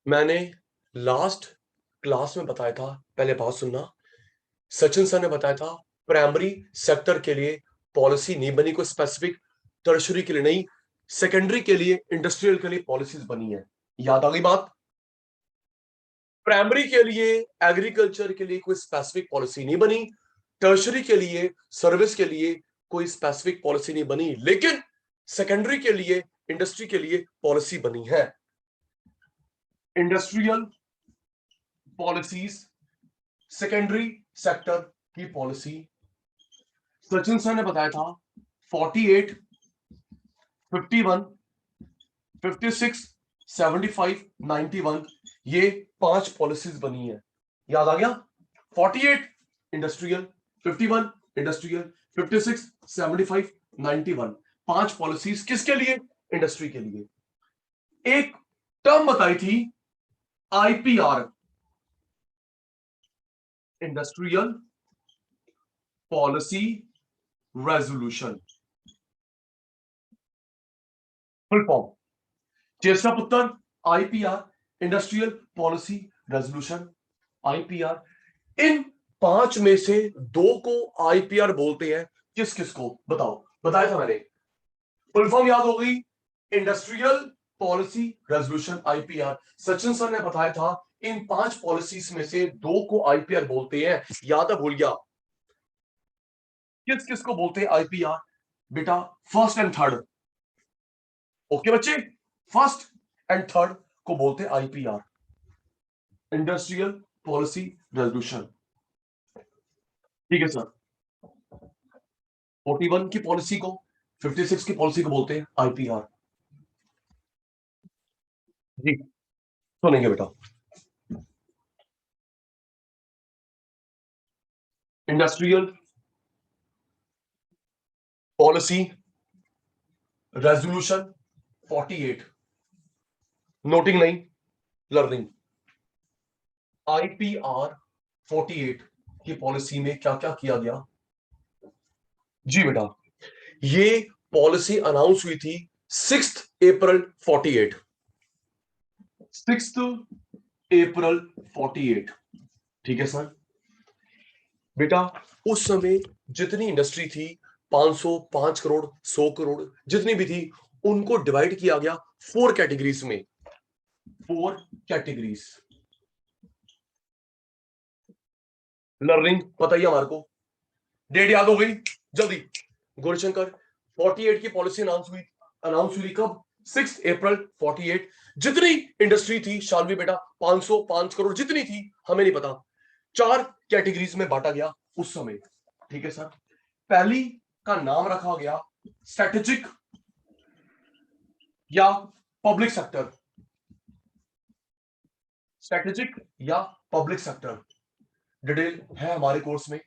मैंने last class में बताया था, पहले बात सुनना। सचिन सर ने बताया था प्राइमरी सेक्टर के लिए पॉलिसी नहीं बनी, कोई स्पेसिफिक। टर्शरी के लिए नहीं, सेकेंडरी के लिए, इंडस्ट्रियल के लिए पॉलिसीज बनी है। याद आ गई बात? प्राइमरी के लिए, एग्रीकल्चर के लिए कोई स्पेसिफिक पॉलिसी नहीं बनी। टर्शरी के लिए, सर्विस के लिए कोई स्पेसिफिक पॉलिसी नहीं बनी, लेकिन सेकेंडरी के लिए, इंडस्ट्री के लिए पॉलिसी बनी है। इंडस्ट्रियल पॉलिसीज, सेकेंडरी सेक्टर की पॉलिसी। सचिन सर ने बताया था 48, 51, 56, 75, 91, ये 5 पॉलिसीज बनी है। याद आ गया? 48 इंडस्ट्रियल, 51 इंडस्ट्रियल, 56, 75, 91, 5 पॉलिसीज किसके लिए? इंडस्ट्री के लिए। एक टर्म बताई थी IPR, industrial policy resolution, full form चेष्टा पुत्र, IPR, industrial policy resolution, IPR. इन 5 में से 2 को आईपीआर बोलते हैं। किस किस को बताओ? बताया था मैंने, फुल फॉर्म याद हो गई, industrial policy resolution, IPR. Sachin sir ने बताया था इन 5 पॉलिसीज में से 2 को आईपीआर बोलते हैं। याद है? भूल गया? किस किस को बोलते हैं आईपीआर बेटा? First and third. ओके बच्चे, फर्स्ट एंड थर्ड को बोलते हैं आईपीआर, इंडस्ट्रियल पॉलिसी रेजोल्यूशन। ठीक है सर। 41 की पॉलिसी को, 56 की पॉलिसी को बोलते हैं आईपीआर। जी सुनेंगे बेटा। इंडस्ट्रियल पॉलिसी रेजोल्यूशन 48, नोटिंग नहीं, लर्निंग। आईपीआर 48 की पॉलिसी में क्या क्या किया गया? जी बेटा, ये पॉलिसी अनाउंस हुई थी 6 अप्रैल 48, 6 अप्रैल 48। ठीक है सर। बेटा उस समय जितनी इंडस्ट्री थी, 500, 5 करोड़, 100 करोड़, जितनी भी थी, उनको डिवाइड किया गया 4 कैटेगरीज में। 4 कैटेगरीज। लर्निंग बताइए हमारे को, डेट याद हो गई? जल्दी गौरीशंकर। 48 की पॉलिसी अनाउंस हुई कब? 6 अप्रैल 48। जितनी इंडस्ट्री थी शालवी बेटा, 500, 5 करोड़, जितनी थी हमें नहीं पता, 4 कैटेगरीज में बांटा गया उस समय। ठीक है सर। पहली का नाम रखा गया स्ट्रेटेजिक या पब्लिक सेक्टर, स्ट्रेटेजिक या पब्लिक सेक्टर, डिटेल है हमारे कोर्स में।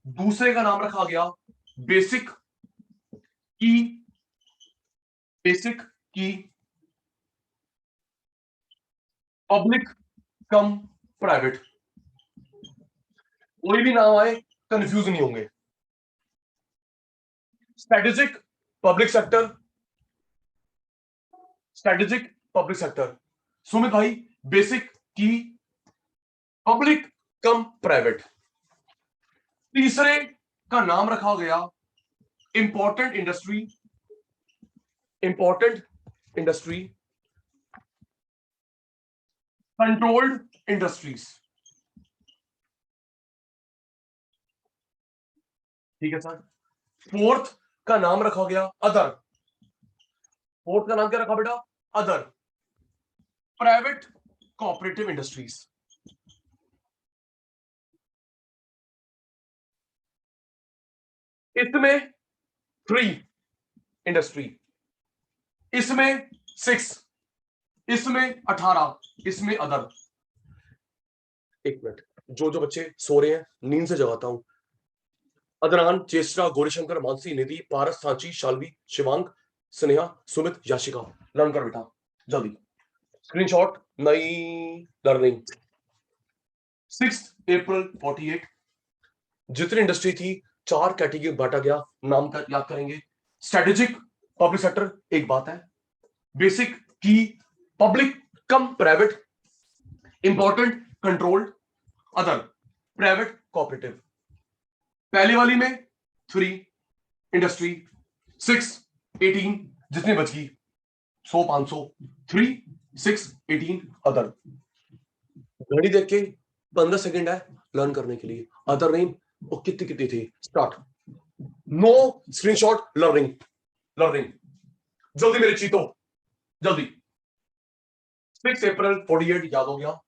दूसरे का नाम रखा गया बेसिक की, बेसिक की पब्लिक कम प्राइवेट। कोई भी नाम आए कंफ्यूज नहीं होंगे। Strategic public sector, strategic public sector. Sumit भाई, बेसिक की पब्लिक कम प्राइवेट। तीसरे का नाम रखा गया important industry, important industry, controlled industries. ठीक है सर। फोर्थ का नाम रखा गया अदर। फोर्थ का नाम क्या रखा बेटा? Other, private cooperative industries. इसमें 3 इंडस्ट्री, इसमें 6, इसमें 18, इसमें अदर। एक मिनट, जो जो बच्चे सो रहे हैं नींद से जगाता हूं। अदनान, चेष्टा, गौरीशंकर, मानसी, निधि, पारस, सांची, शालवी, शिवांग, स्नेहा, सुमित, याशिका। लर्न कर बेटा जल्दी। स्क्रीनशॉट, नई लर्निंग। 6 अप्रैल 48, जितनी इंडस्ट्री थी 4 कैटेगरी बांटा गया। नाम का याद करेंगे। स्ट्रेटेजिक पब्लिक सेक्टर एक बात है, बेसिक की public cum private important, controlled, other, private, cooperative. पहले वाली में 3 इंडस्ट्री, 6 18 जितनी बच गई 100 500, 3 6 18 अदर। घड़ी देख के 15 सेकंड है लर्न करने के लिए। अदर नेम और कितनी कितनी थी, start. No screenshot, learning learning. जल्दी मेरे चीतो, जल्दी। 6 अप्रैल 48 याद हो गया।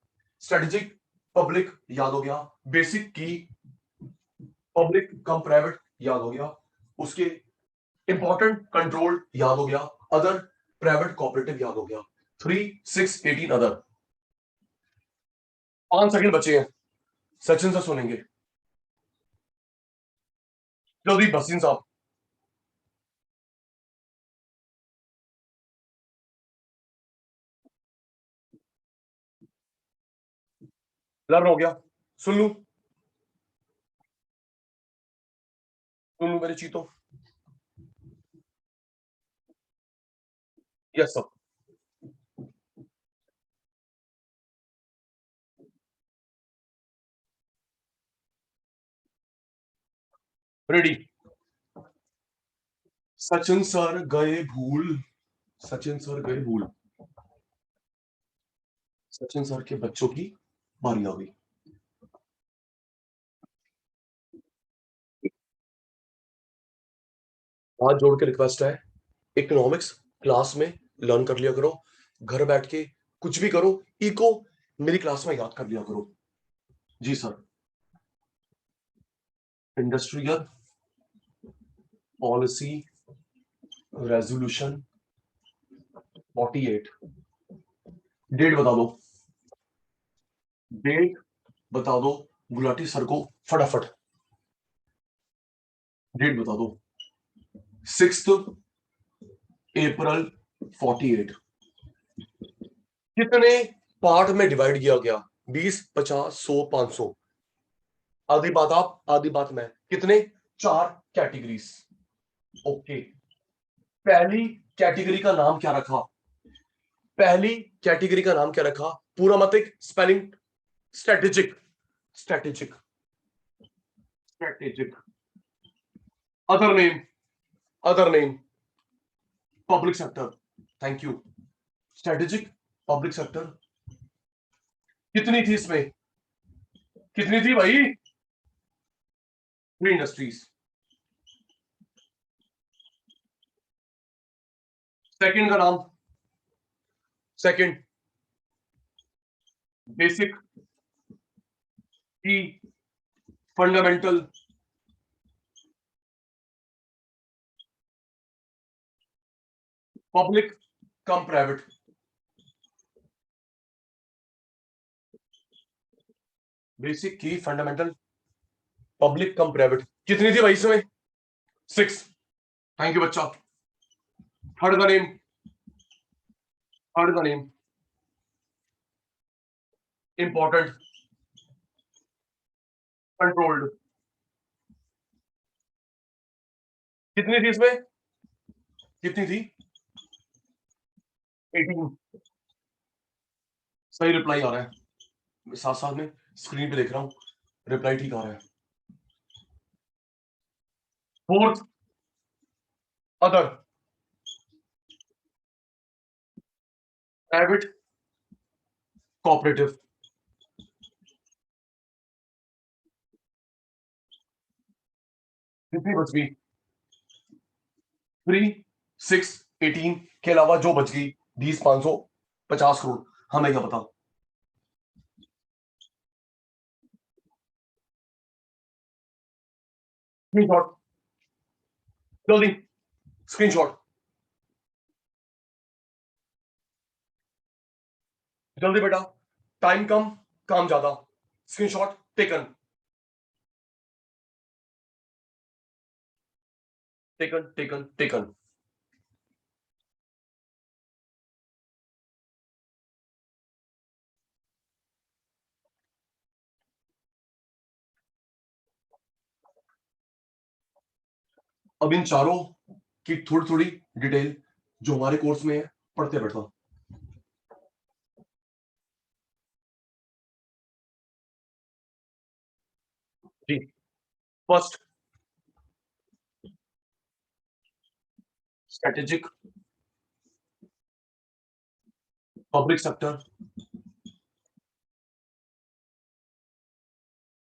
स्ट्रेटेजिक पब्लिक याद हो गया। बेसिक की पब्लिक कम प्राइवेट याद हो गया। उसके इंपॉर्टेंट कंट्रोल याद हो गया। अदर प्राइवेट कोऑपरेटिव याद हो गया। 3 6 18 अदर। 5 सेकंड बचे हैं, सचिन से सुनेंगे जल्दी। बसीन साहब, लर्न हो गया। सुन लू मेरे चीतो। Yes sir. Ready. Sachin sir गए भूल, सचिन सर गए भूल। सचिन सर के बच्चों की बारी आ गई। हाथ जोड़ के रिक्वेस्ट है, इकोनॉमिक्स क्लास में लर्न कर लिया करो। घर बैठ के कुछ भी करो, इको मेरी क्लास में याद कर लिया करो। जी sir. Industrial policy resolution 48। Date बता दो, डेट बता दो गुलाटी सर को फटाफट। डेट बता दो। 6 अप्रैल 48। कितने पार्ट में डिवाइड किया गया? 20 50 100 500। आधी बात आप, आधी बात मैं। कितने? 4 कैटेगरीज। ओके। पहली कैटेगरी का नाम क्या रखा? पहली कैटेगरी का नाम क्या रखा? पूरा मत एक spelling. Strategic, strategic, strategic. Other name, other name public sector. Thank you. Strategic public sector. कितनी थी इसमें? कितनी थी भाई? 3 इंडस्ट्रीज। सेकंड का नाम, सेकंड बेसिक की fundamental public cum private. Basic की फंडामेंटल पब्लिक कम प्राइवेट। कितनी थी भाई इसमें? 6। थैंक यू बच्चा। थर्ड का नेम, थर्ड का नेम इंपॉर्टेंट, कंट्रोल्ड। कितनी थी इसमें? कितनी थी? 18। सही रिप्लाई आ रहा है, साथ साथ में स्क्रीन पे देख रहा हूं, रिप्लाई ठीक आ रहा है। Fourth other, private cooperative. कितनी बच गई? 3 6 18 के अलावा जो बच गई 20 500 50 करोड़। हमें क्या पता। स्क्रीनशॉट, जल्दी स्क्रीनशॉट, जल्दी बेटा। टाइम कम, काम ज्यादा। Screenshot taken, taken taken taken. अब इन चारों की थोड़ी थोड़ी डिटेल जो हमारे कोर्स में है पढ़ते बैठो। जी, फर्स्ट स्ट्रेटेजिक पब्लिक सेक्टर,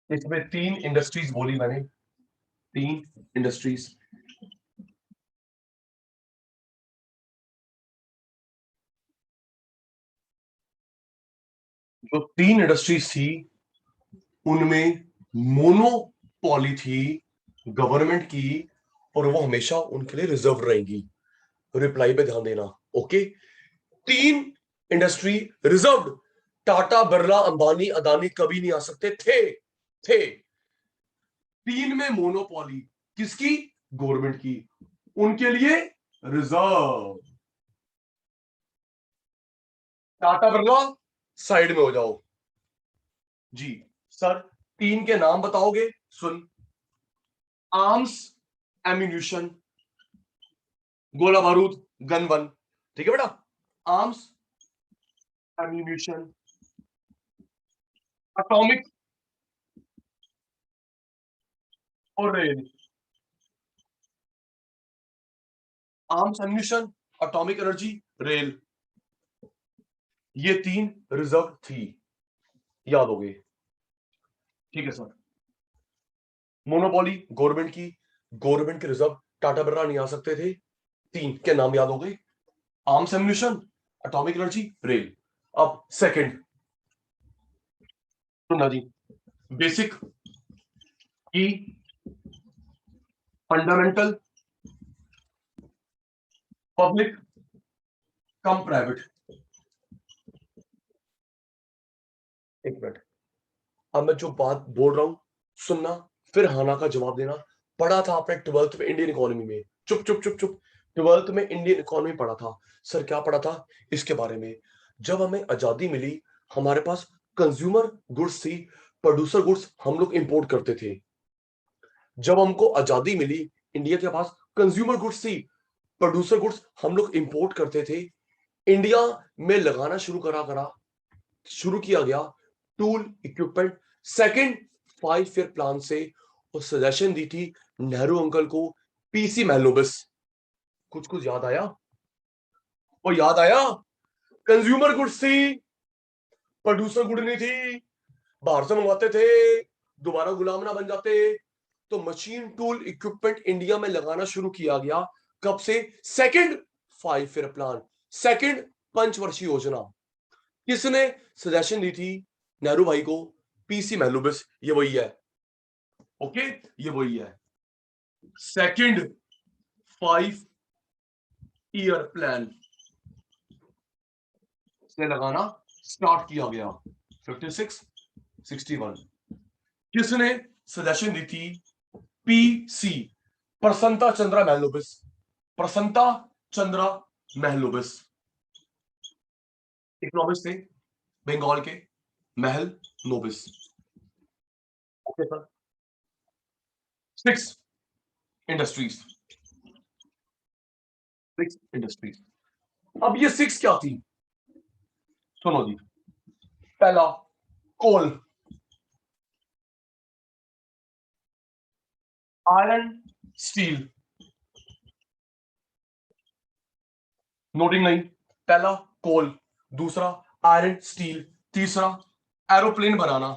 इसमें 3 इंडस्ट्रीज बोली मैंने, 3 इंडस्ट्रीज। जो 3 इंडस्ट्रीज थी उनमें मोनोपॉली थी गवर्नमेंट की, और वो हमेशा उनके लिए रिजर्व रहेगी। रिप्लाई पे ध्यान देना। Okay, 3 industry reserved, Tata Birla Ambani Adani कभी नहीं आ सकते थे। 3 में मोनोपॉली किसकी? गवर्नमेंट की, उनके लिए रिजर्व। टाटा बिरला साइड में हो जाओ जी। सर 3 के नाम बताओगे? सुन, आर्म्स एम्यूनिशन, गोला बारूद, गन वन, ठीक है बेटा। आर्म्स एम्यूनिशन, एटॉमिक और rail. Arms ammunition, atomic energy, rail, ये 3 रिजर्व थी, याद हो गए? ठीक है सर। मोनोपोली गवर्नमेंट की, गवर्नमेंट के रिजर्व, टाटा बिरला नहीं आ सकते थे। 3 के नाम याद हो गए? Arms ammunition, atomic energy, rail. अब सेकंड सुनना जी, बेसिक की फंडामेंटल पब्लिक कम प्राइवेट। एक मिनट, अब मैं जो बात बोल रहा हूं सुनना, फिर हाना का जवाब देना। पढ़ा था आपने 12th में इंडियन इकोनॉमी में, चुप चुप चुप चुप, 12th में इंडियन इकोनॉमी पढ़ा था। सर क्या पढ़ा था? इसके बारे में। जब हमें आजादी मिली, हमारे पास कंज्यूमर गुड्स थी, प्रोड्यूसर गुड्स हम लोग इंपोर्ट करते थे। जब हमको आजादी मिली, इंडिया के पास कंज्यूमर गुड्स थी, प्रोड्यूसर गुड्स हम लोग इंपोर्ट करते थे। इंडिया में लगाना शुरू किया गया tool equipment. Second 5 year plan से और सजेशन दी थी नेहरू अंकल को, पीसी मैलोबस। कुछ कुछ याद आया? वो याद आया? कंज्यूमर गुड्स थी, प्रोड्यूसर गुड नहीं थी, बाहर से मंगवाते थे, दोबारा गुलाम ना बन जाते। तो मशीन टूल इक्विपमेंट इंडिया में लगाना शुरू किया गया। कब से? सेकंड 5 ईयर प्लान, सेकंड पंचवर्षीय योजना। किसने सजेशन दी थी नेहरू भाई को? पीसी मैलोबस, ये वही है। ओके, ये वही है। सेकंड 5 ईयर प्लान से लगाना स्टार्ट किया गया 56 61। किसने सजेशन दी थी? पीसी, प्रसन्नता चंद्रा महलुबिस, प्रसन्नता चंद्रा महलुबिस। इकोनॉमिक्स थे बंगाल के, Mahalanobis. Okay sir. 6 industries, 6 industries. अब ये 6 क्या थी? सुनो जी, पहला कोल, आयरन, स्टील, नोटिंग नहीं। पहला कोल, दूसरा आयरन स्टील, तीसरा एरोप्लेन बनाना,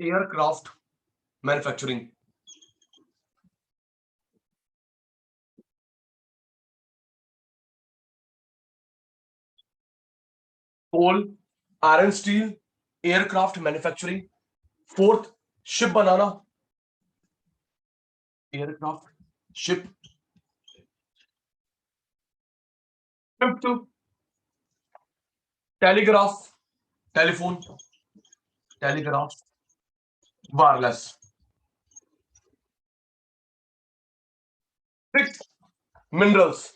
aircraft manufacturing. Coal, iron steel, aircraft manufacturing. Fourth ship बनाना, aircraft ship. Fifth telegraph, telephone, telegraph, wireless. Six minerals,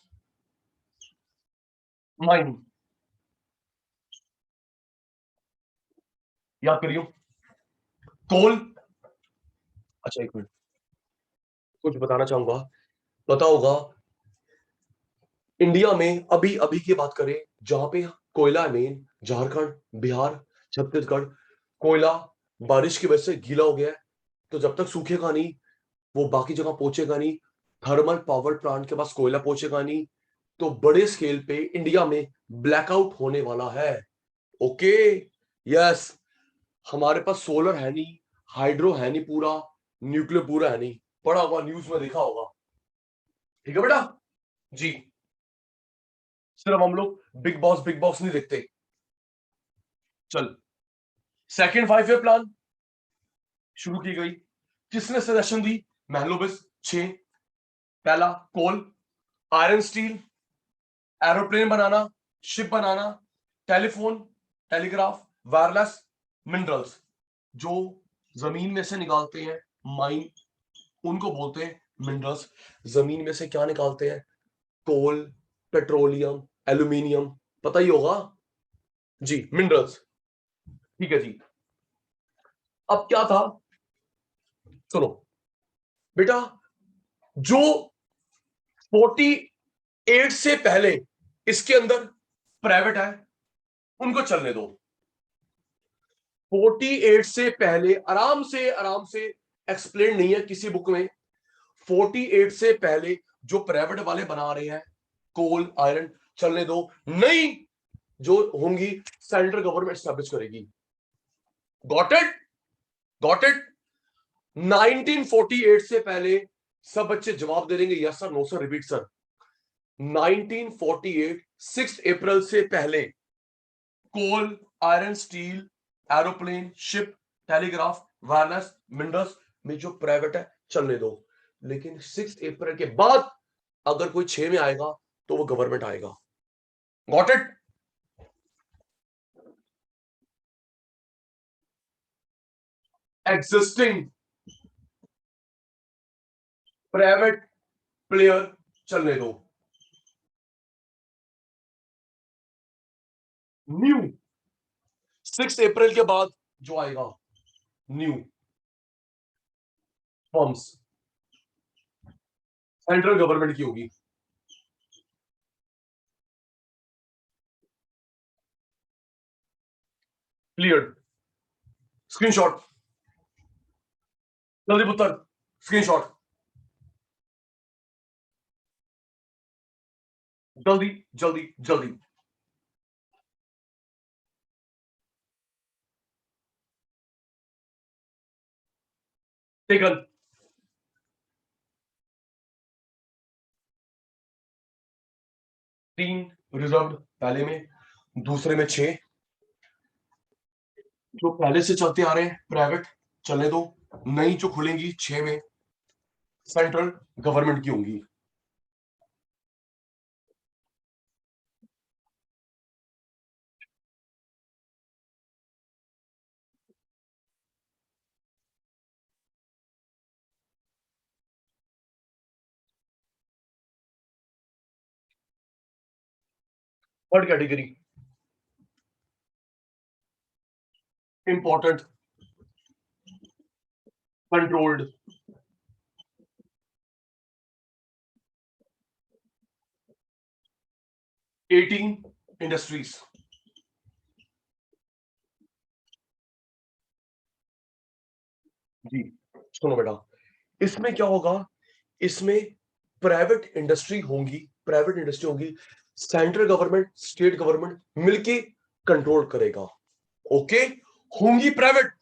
mine. याद करियो। कोल, अच्छा एक मिनट, कुछ बताना चाहूंगा। पता होगा इंडिया में अभी अभी की बात करें, जहां पे कोयला है मेन, झारखंड, बिहार, छत्तीसगढ़, कोयला बारिश की वजह से गीला हो गया है, तो जब तक सूखेगा नहीं वो बाकी जगह पहुंचेगा नहीं, थर्मल पावर प्लांट के पास कोयला पहुंचेगा नहीं, तो बड़े स्केल पे इंडिया में ब्लैकआउट होने वाला है। ओके, यस, हमारे पास सोलर है नहीं, हाइड्रो है नहीं पूरा, न्यूक्लियर पूरा है नहीं, पढ़ा होगा न्यूज में देखा होगा। ठीक है बेटा जी, सिर्फ हम लोग बिग बॉस नहीं देखते। चल, सेकंड 5 ईयर प्लान शुरू की गई, किसने सजेशन दी? महलोबिस 6। पहला कोल, आयरन स्टील, एरोप्लेन बनाना, शिप बनाना, टेलीफोन, टेलीग्राफ, वायरलेस, मिनरल्स, जो जमीन में से निकालते हैं, माइन, उनको बोलते हैं मिनरल्स। जमीन में से क्या निकालते हैं? कोल, पेट्रोलियम, एल्यूमिनियम, पता ही होगा जी, मिनरल्स। ठीक है जी, अब क्या था, सुनो बेटा, जो 48 से पहले इसके अंदर प्राइवेट है उनको चलने दो। 48 से पहले आराम से एक्सप्लेन नहीं है किसी बुक में। 48 से पहले जो प्राइवेट वाले बना रहे हैं कोल आयरन, चलने दो। नहीं, जो होंगी सेंट्रल गवर्नमेंट स्टैब्लिश करेगी। Got it? Got it? 1948 से पहले सब बच्चे जवाब दे देंगे yes sir, no sir, repeat sir. 1948 6 April से पहले coal, iron, steel, aeroplane, ship, telegraph, wireless, minerals में जो प्राइवेट है चलने दो। लेकिन 6 अप्रैल के बाद अगर कोई 6 में आएगा तो वो गवर्नमेंट आएगा। Got it? Existing private player चलने दो। न्यू 6 अप्रैल के बाद जो आएगा न्यू फॉर्म्स सेंट्रल गवर्नमेंट की होगी। क्लियर? स्क्रीनशॉट, जल्दी पुत्र, स्क्रीनशॉट, जल्दी जल्दी जल्दी। टेकन। 3 रिजर्व पहले में, दूसरे में 6 जो पहले से चलते आ रहे हैं प्राइवेट चलने दो। नई जो खुलेंगी 6 में सेंट्रल गवर्नमेंट की होंगी। Third category important, controlled, 18 industries. जी सुनो बेटा, इसमें क्या होगा, इसमें प्राइवेट इंडस्ट्री होंगी, सेंट्रल गवर्नमेंट स्टेट गवर्नमेंट मिलके कंट्रोल करेगा। ओके, होंगी प्राइवेट,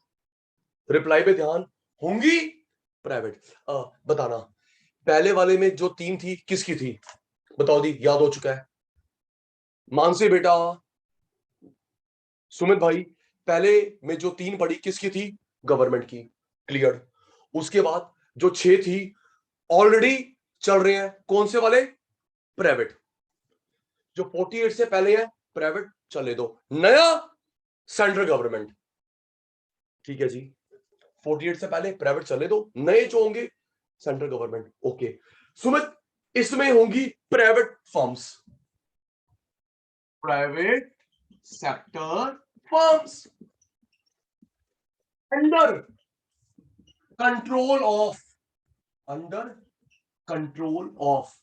रिप्लाई पे ध्यान, होंगी प्राइवेट। बताना, पहले वाले में जो 3 थी किसकी थी? बताओ दी, याद हो चुका है? मानसी बेटा, सुमित भाई, पहले में जो 3 पड़ी किसकी थी? गवर्नमेंट की। क्लियर? उसके बाद जो 6 थी ऑलरेडी चल रहे हैं, कौन से वाले? प्राइवेट। जो 48 से पहले है प्राइवेट चले दो, नया सेंट्रल गवर्नमेंट। ठीक है जी, 48 से पहले प्राइवेट चले दो, नए जो होंगे सेंट्रल गवर्नमेंट। ओके सुमित, इसमें होंगी private firms, private sector firms under control of, under control of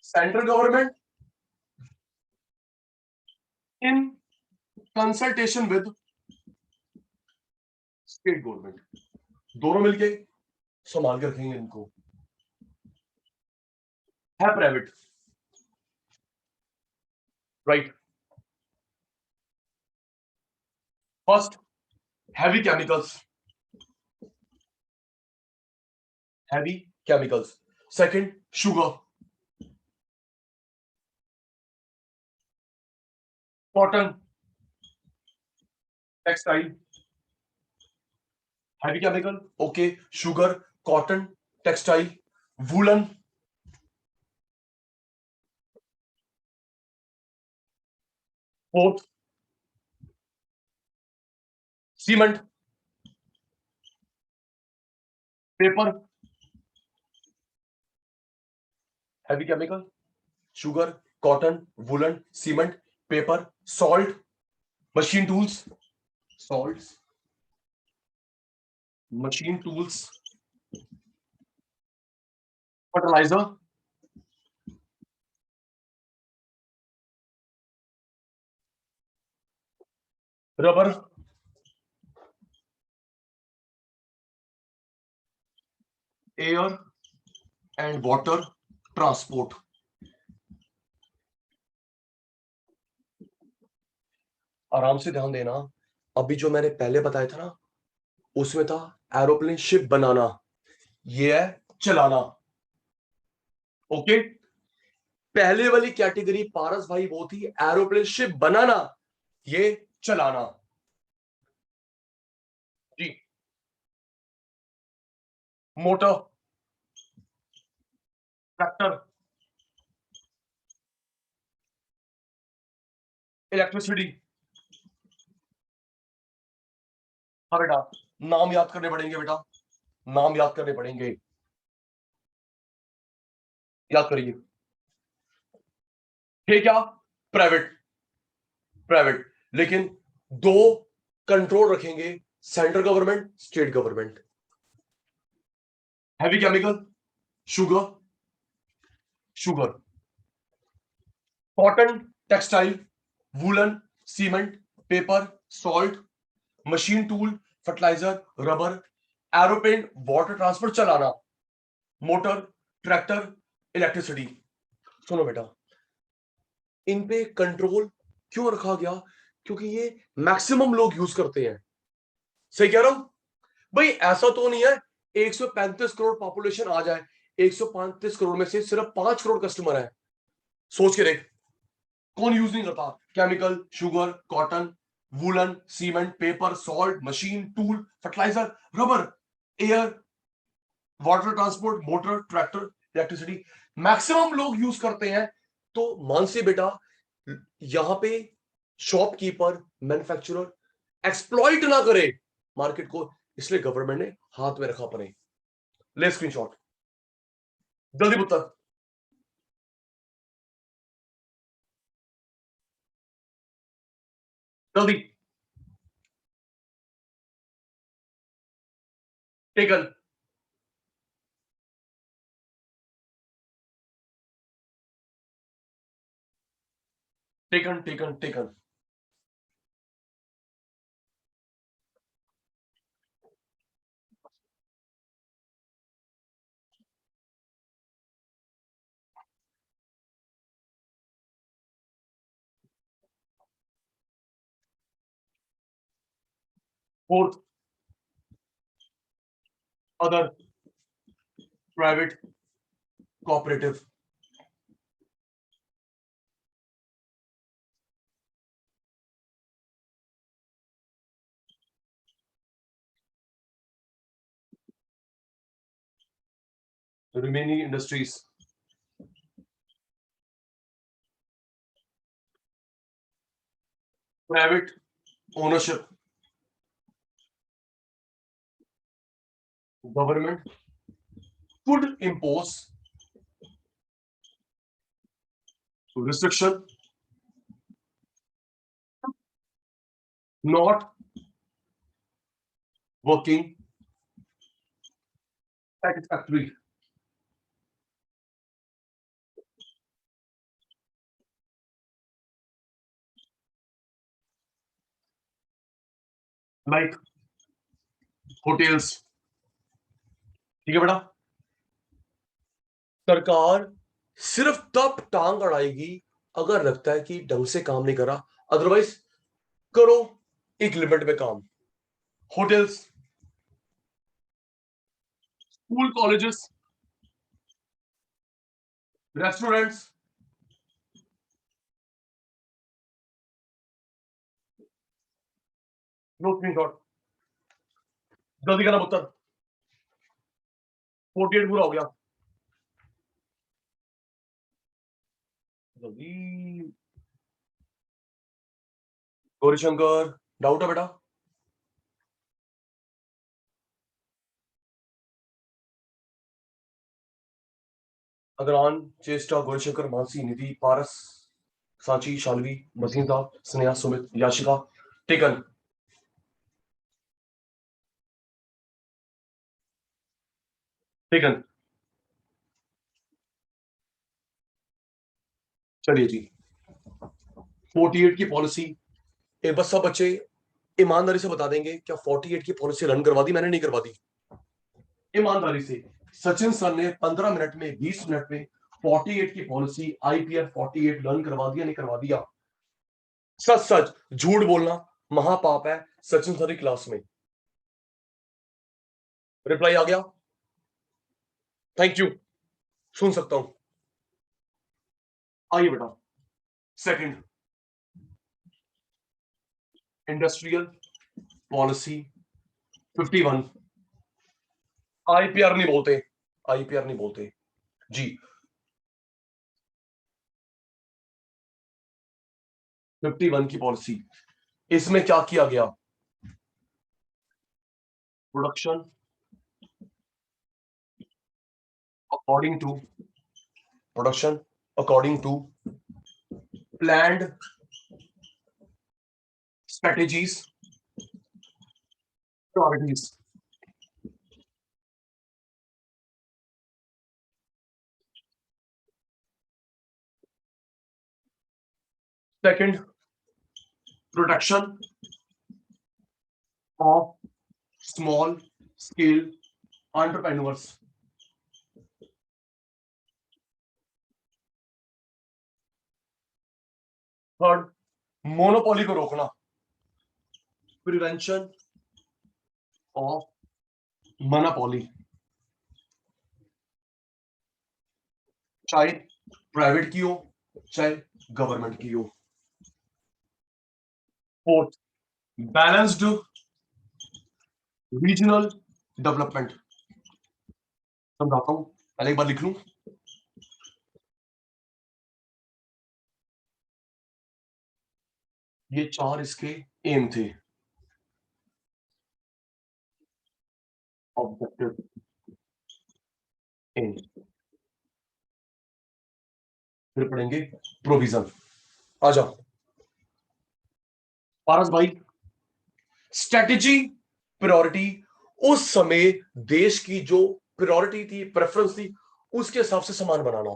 central government in consultation with state government, दोनों मिलके संभाल के रखेंगे इनको, है private, right. First heavy chemicals, heavy chemicals. Second sugar, cotton, textile, heavy chemical, okay, sugar, cotton, textile, woollen, fourth cement, paper, heavy chemical, sugar, cotton, woollen, cement, paper, salt, machine tools, salts, machine tools, fertiliser, rubber, air and water transport. आराम से ध्यान देना, अभी जो मैंने पहले बताया था ना, उसमें था एरोप्लेन शिप बनाना, ये है चलाना, ओके। पहले वाली कैटेगरी पारस भाई वो थी एरोप्लेन शिप बनाना, ये चलाना, जी। मोटर, ट्रैक्टर, इलेक्ट्रिसिटी, हाँ बेटा, नाम याद करने पड़ेंगे बेटा, नाम याद करने पड़ेंगे, याद करिए। ठीक, क्या प्राइवेट, प्राइवेट, लेकिन दो कंट्रोल रखेंगे, central government, state government. Heavy chemical, sugar, sugar, cotton, textile, woollen, cement, paper, salt, machine tool, fertiliser, rubber, aeroplane, water transport चलाना, मोटर, ट्रैक्टर, इलेक्ट्रिसिटी। सुनो बेटा, इन पे कंट्रोल क्यों रखा गया, क्योंकि ये मैक्सिमम लोग यूज करते हैं, सही कह रहा हूं भाई। ऐसा तो नहीं है 135 करोड़ पॉपुलेशन आ जाए, 135 करोड़ में से सिर्फ 5 करोड़ कस्टमर है, सोच के देख, कौन यूज नहीं करता chemical, sugar, cotton, woollen, cement, paper, salt, machine tool, fertiliser, rubber, air, water transport, motor, tractor, electricity, maximum लोग यूज करते हैं। तो मान से बेटा, यहां पे शॉपकीपर, मैन्युफैक्चरर एक्सप्लॉइट ना करे मार्केट को, इसलिए गवर्नमेंट ने हाथ में रखा अपने। ले स्क्रीनशॉट, जल्दी पुत्र, जल्दी, taken, taken, taken, taken. Fourth other, private, cooperative, remaining industries, private ownership, government could impose restriction, not working satisfactory. Like hotels. ठीक है बेटा, सरकार सिर्फ तब टांग अड़ाएगी अगर लगता है कि ढंग से काम नहीं कर रहा, अदरवाइज करो एक लिमिट में काम। Hotels, school, colleges, restaurants, no screenshot, जल्दी करना उत्तर। 48 पूरा हो गया, जल्दी। गौरीशंकर, डाउट है बेटा? अगरान, चेष्टा, गौरीशंकर, मानसी, निधि, पारस, सांची, शालवी, मसीदा, स्नेहा, सुमित, याशिका, टेकन। टेकन। चलिए जी, 48 की पॉलिसी एक बस सब बच्चे ईमानदारी से बता देंगे, क्या 48 की पॉलिसी रन करवा दी? मैंने नहीं करवा दी। ईमानदारी से, सचिन सर ने 15 मिनट में, 20 मिनट में 48 की पॉलिसी आईपीएफ 48 रन करवा दिया, नहीं करवा दिया? सच सच, झूठ बोलना महापाप है सचिन सर की क्लास में। रिप्लाई आ गया? थैंक यू, सुन सकता हूं। आइए बेटा, सेकंड, इंडस्ट्रियल पॉलिसी 51। आईपीआर नहीं बोलते, आईपीआर नहीं बोलते जी। 51 की पॉलिसी, इसमें क्या किया गया? Production according to, production according to planned strategies, priorities. Second, protection of small scale entrepreneurs. Third, monopoly को रोकना, प्रिवेंशन ऑफ मोनोपोली, चाहे प्राइवेट की हो चाहे गवर्नमेंट की हो। Fourth, balanced regional development. समझाता हूं, पहले एक बार लिख लूं। ये चार इसके एम थे, ऑब्जेक्टिव एम। फिर पढ़ेंगे प्रोविजन। आ जाओ पारस भाई, स्ट्रेटेजी, प्रायोरिटी, उस समय देश की जो प्रायोरिटी थी, प्रेफरेंस थी, उसके हिसाब से सामान बनाना।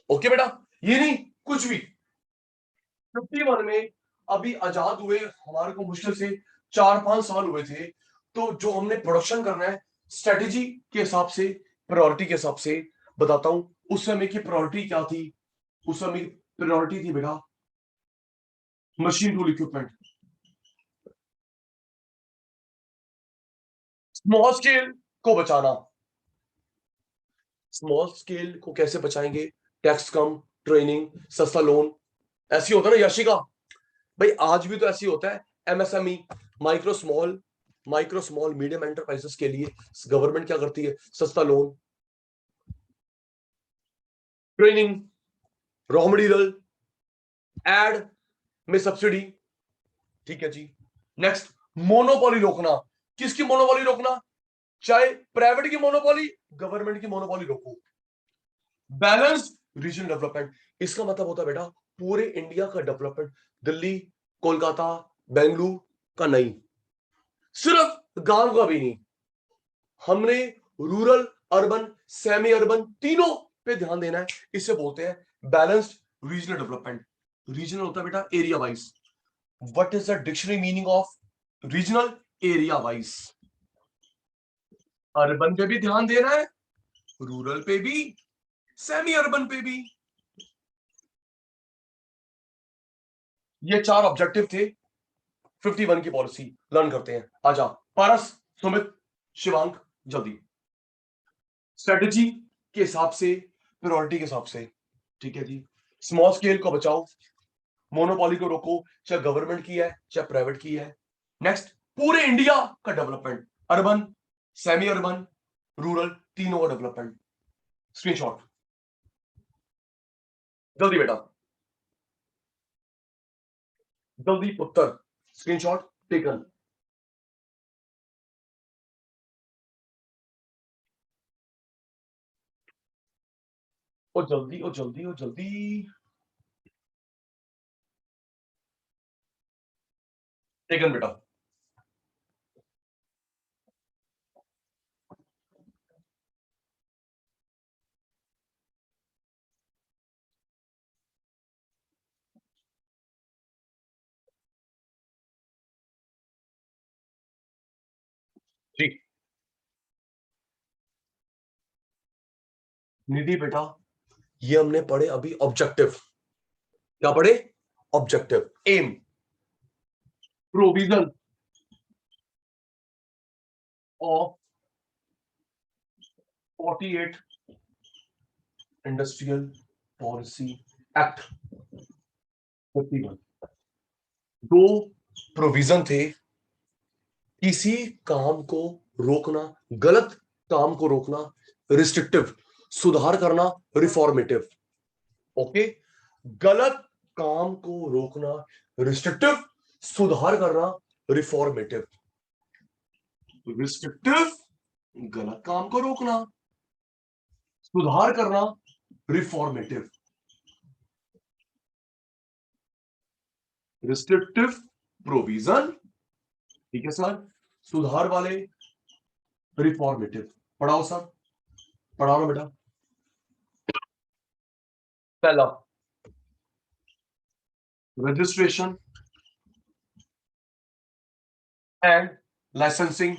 ओके बेटा, ये नहीं कुछ भी। 51 में अभी आजाद हुए हमारे को मुश्किल से 4-5 साल हुए थे, तो जो हमने प्रोडक्शन करना है स्ट्रेटेजी के हिसाब से, प्रायोरिटी के हिसाब से बताता हूं। उस समय की प्रायोरिटी क्या थी? उस समय प्रायोरिटी थी बेटा machine tool equipment. Small scale को बचाना। स्मॉल स्केल को कैसे बचाएंगे? टैक्स कम, ट्रेनिंग, सस्ता लोन। ऐसी होता है ना यशिका भाई, आज भी तो ऐसी होता है। MSME, micro small medium enterprises के लिए गवर्नमेंट क्या करती है? सस्ता loan, training, raw material, aid में सब्सिडी। ठीक है जी। नेक्स्ट, मोनोपोली रोकना। किसकी मोनोपोली रोकना? चाहे प्राइवेट की मोनोपोली, गवर्नमेंट की मोनोपोली रोको। बैलेंस रीजन डेवलपमेंट, इसका मतलब होता है बेटा पूरे इंडिया का डेवलपमेंट, दिल्ली, कोलकाता, बेंगलुरु का नहीं, सिर्फ गांव का भी नहीं। हमने रूरल, अर्बन, सेमी अर्बन तीनों पे ध्यान देना है। इसे बोलते हैं बैलेंस्ड रीजनल डेवलपमेंट। रीजनल होता है बेटा area wise. What is the dictionary meaning of regional? Area wise, urban पे भी ध्यान देना है, रूरल पे भी, सेमी अर्बन पे भी। ये 4 ऑब्जेक्टिव थे 51 की पॉलिसी। लर्न करते हैं, आजा पारस, सुमित, शिवांक, जल्दी। स्ट्रेटेजी के हिसाब से, प्रायोरिटी के हिसाब से, ठीक है जी। स्मॉल स्केल को बचाओ, मोनोपॉली को रोको, चाहे गवर्नमेंट की है चाहे प्राइवेट की है। नेक्स्ट, पूरे इंडिया का development, urban, semi urban, rural, तीनों का डेवलपमेंट। स्क्रीनशॉट जल्दी बेटा, जल्दी उत्तर, स्क्रीनशॉट टेकन। ओ जल्दी, ओ जल्दी, ओ जल्दी। टेकन बेटा। जी निधि बेटा, ये हमने पढ़े अभी ऑब्जेक्टिव। क्या पढ़े? Objective, aim, provision of 48 industrial policy act 51। दो प्रोविजन थे, किसी काम को रोकना, गलत काम को रोकना, रिस्ट्रिक्टिव, सुधार करना, रिफॉर्मेटिव। ओके, गलत काम को रोकना, रिस्ट्रिक्टिव, सुधार करना, रिफॉर्मेटिव। रिस्ट्रिक्टिव, गलत काम को रोकना, सुधार करना, रिफॉर्मेटिव। रिस्ट्रिक्टिव प्रोविजन, ठीक है सर, सुधार वाले रिफॉर्मेटिव। पढ़ाओ सर, पढ़ाओ ना बेटा। पहला, registration and licensing,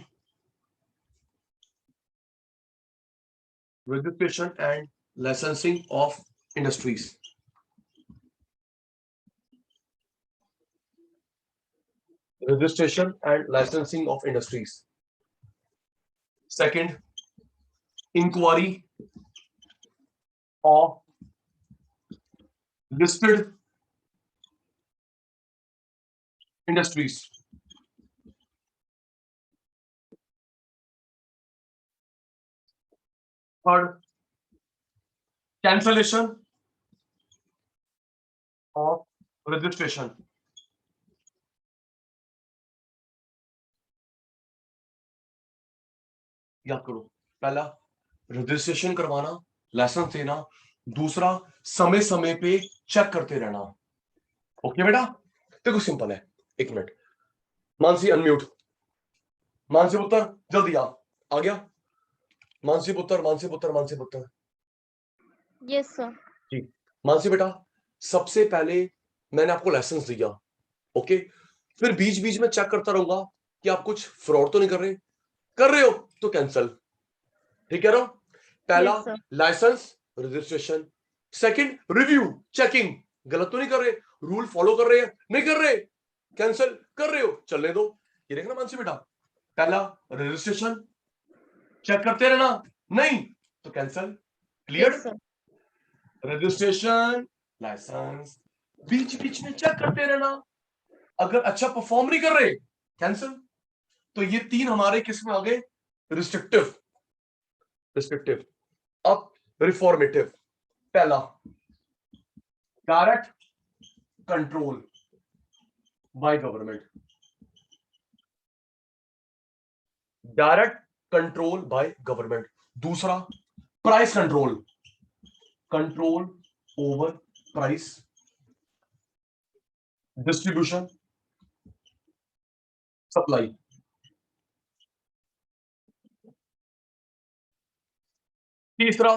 registration and licensing of industries. Registration and licensing of industries. Second, inquiry of listed industries. Third, cancellation of registration. याद करो, पहला रजिस्ट्रेशन करवाना, लाइसेंस देना, दूसरा समय समय पे चेक करते रहना। ओके बेटा, देखो सिंपल है। एक मिनट, मानसी अनम्यूट, मानसी पुत्र जल्दी आ गया। मानसी पुत्र, मानसी पुत्र, मानसी पुत्र। Yes sir. जी मानसी बेटा, सबसे पहले मैंने आपको लाइसेंस दिया, ओके, फिर बीच बीच में चेक करता रहूंगा कि आप कुछ फ्रॉड तो नहीं कर रहे, कर रहे हो तो कैंसल, ठीक है ना। पहला Yes, sir. Licence, registration, second review, checking, गलत तो नहीं कर रहे, रूल फॉलो कर रहे हैं, नहीं कर रहे, कैंसल, कर रहे हो, चलने दो। ये देखना मानसी बेटा, पहला रजिस्ट्रेशन, चेक करते रहना, नहीं तो cancel, clear. Yes, sir. Registration, licence, बीच बीच में चेक करते रहना, अगर अच्छा परफॉर्म नहीं कर रहे कैंसिल। तो ये तीन हमारे किस में आ गए? Restrictive, restrictive. अब रिफॉर्मेटिव, पहला direct control by government, direct control by government. दूसरा price control, control over price, distribution, supply. तीसरा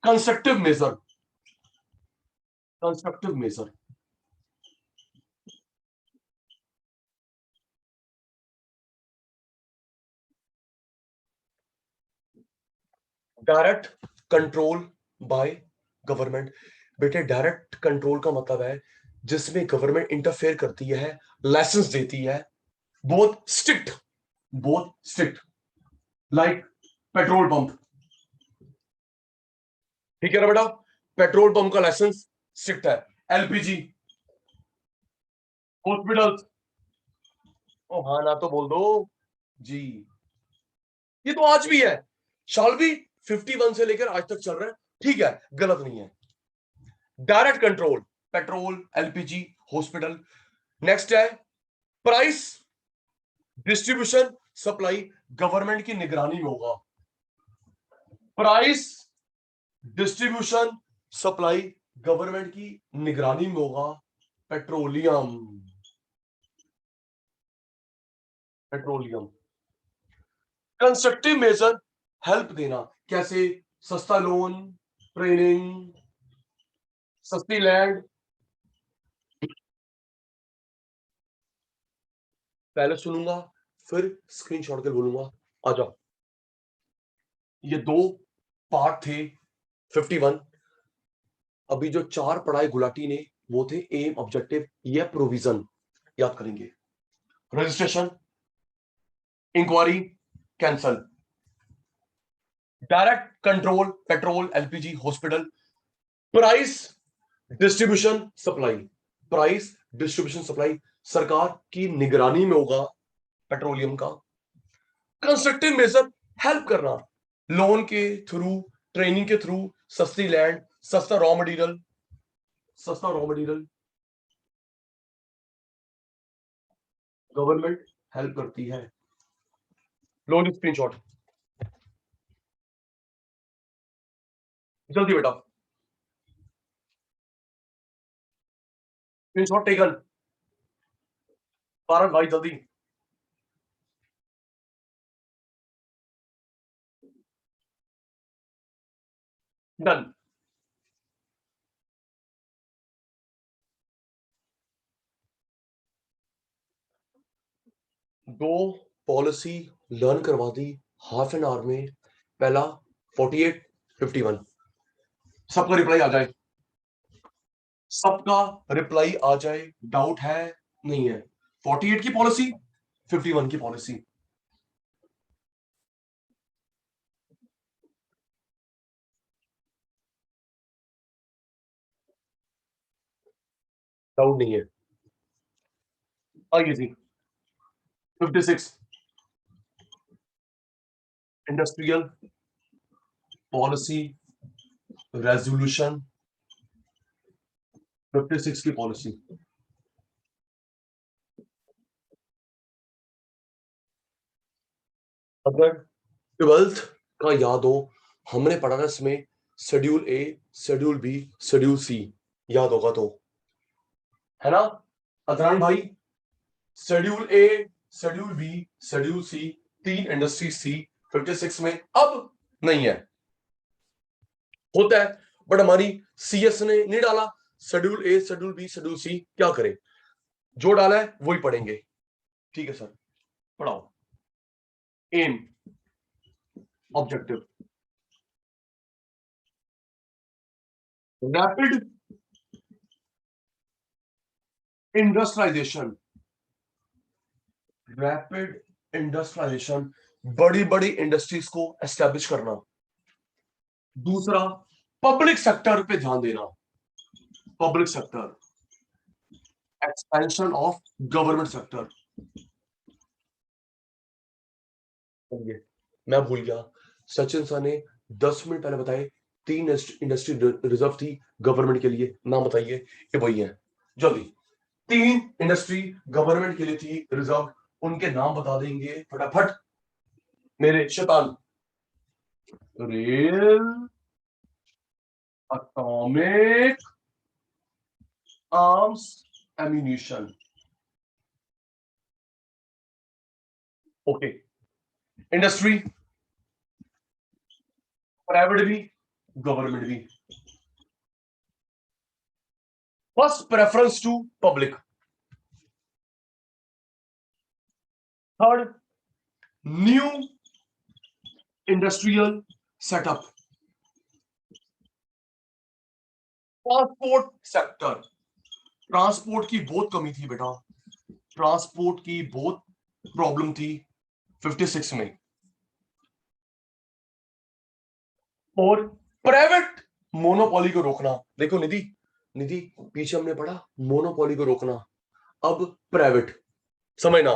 constructive measure, constructive measure. Direct control by government. बेटे डायरेक्ट कंट्रोल का मतलब है जिसमें गवर्नमेंट इंटरफेयर करती है, लाइसेंस देती है, बहुत स्ट्रिक्ट लाइक पेट्रोल पंप। ठीक है ना बेटा, पेट्रोल पंप का लाइसेंस स्ट्रिक्ट है। एलपीजी, हॉस्पिटल, ओ हाँ ना तो बोल दो जी। ये तो आज भी है, शाल भी 51 से लेकर आज तक चल रहा है, ठीक है, गलत नहीं है। Direct control, petrol, LPG, hospital. Next है प्राइस डिस्ट्रीब्यूशन सप्लाई, गवर्नमेंट की निगरानी में होगा। प्राइस डिस्ट्रीब्यूशन सप्लाई गवर्नमेंट की निगरानी में होगा। Petroleum, petroleum. Constructive measure, help देना, कैसे? सस्ता लोन, ट्रेनिंग, सस्ती लैंड। पहले सुनूंगा फिर स्क्रीनशॉट के बोलूंगा। आ जाओ, ये दो पार्ट थे 51। अभी जो चार पढ़ाई गुलाटी ने वो थे एम, ऑब्जेक्टिव, ये प्रोविजन याद करेंगे। Registration, inquiry, cancel. Direct control, petrol, LPG, hospital. Price distribution supply, price distribution supply सरकार की निगरानी में होगा पेट्रोलियम का। कंस्ट्रक्टिव मेजर, हेल्प करना, लोन के थ्रू, ट्रेनिंग के थ्रू, सस्ती लैंड, सस्ता रॉ मटेरियल, सस्ता रॉ मटेरियल गवर्नमेंट हेल्प करती है। लोन स्क्रीनशॉट जल्दी बेटा, स्क्रीनशॉट टेकन, पारन भाई जल्दी। डन। दो पॉलिसी लर्न करवा दी हाफ एन आवर में। पहला 48, 51। सबका रिप्लाई आ जाए, सबका रिप्लाई आ जाए, डाउट है नहीं है? 48 की पॉलिसी, 51 की पॉलिसी। डाउट नहीं है? आइए जी। 56 इंडस्ट्रियल पॉलिसी रेजोल्यूशन, 56 की पॉलिसी। अगर 12th का याद हो, हमने पढ़ा था इसमें शेड्यूल ए, शेड्यूल बी, शेड्यूल सी, याद होगा तो, है ना अदनान भाई? शेड्यूल ए, शेड्यूल बी, शेड्यूल सी, तीन इंडस्ट्री सी 56 में अब नहीं है, होता है बट हमारी सीएस ने नहीं डाला। शेड्यूल ए, शेड्यूल बी, शेड्यूल सी, क्या करें, जो डाला है वही पढ़ेंगे। ठीक है सर, पढ़ाओ। Aim, objective, rapid industrialisation, rapid industrialisation, बड़ी बड़ी इंडस्ट्रीज को एस्टेब्लिश करना। दूसरा, पब्लिक सेक्टर पे ध्यान देना, public sector, expansion of government sector. मैं भूल गया, सचिन सर ने 10 मिनट पहले बताए तीन इंडस्ट्री रिजर्व थी गवर्नमेंट के लिए, नाम बताइए। ये वही है, जल्दी। तीन इंडस्ट्री गवर्नमेंट के लिए थी रिजर्व, उनके नाम बता देंगे फटाफट मेरे शैतान। Rail, atomic, arms, ammunition. Okay, industry private भी गवर्नमेंट भी, first preference to public. Third, new industrial setup, transport sector, transport की बहुत कमी थी बेटा, ट्रांसपोर्ट की बहुत प्रॉब्लम थी 56 में। और प्राइवेट मोनोपोली को रोकना, देखो निधि, निधि पीछे हमने पढ़ा मोनोपोली को रोकना, अब प्राइवेट, समझना।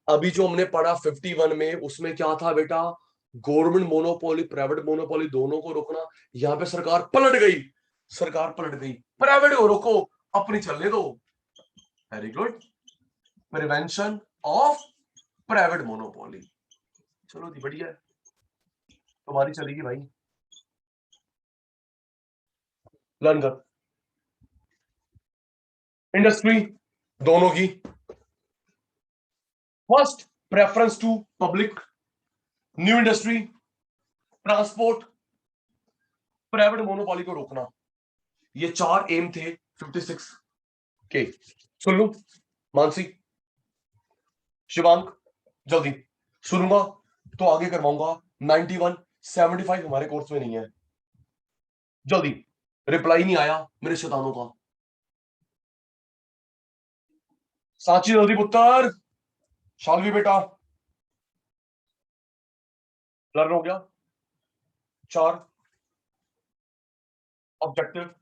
अभी जो हमने पढ़ा 51 में, उसमें क्या था बेटा, गवर्नमेंट मोनोपोली प्राइवेट मोनोपोली दोनों को रोकना। यहां पे सरकार पलट गई, सरकार पलट गई, प्राइवेट को रोको, अपनी चलने दो। Very good, prevention of private monopoly. चलो जी बढ़िया है, तुम्हारी चलेगी भाई, लर्न कर। इंडस्ट्री दोनों की, first preference to public, new industry, transport, private monopoly को रोकना, ये 4 एम थे 56 के। सुन लो मानसी, शिवांक, जल्दी सुनूंगा तो आगे करवाऊंगा। 91 75 हमारे कोर्स में नहीं है, जल्दी। रिप्लाई नहीं आया मेरे शैतानों का, सांची जल्दी पुत्र, शालवी बेटा, लर्न हो गया। 4 ऑब्जेक्टिव,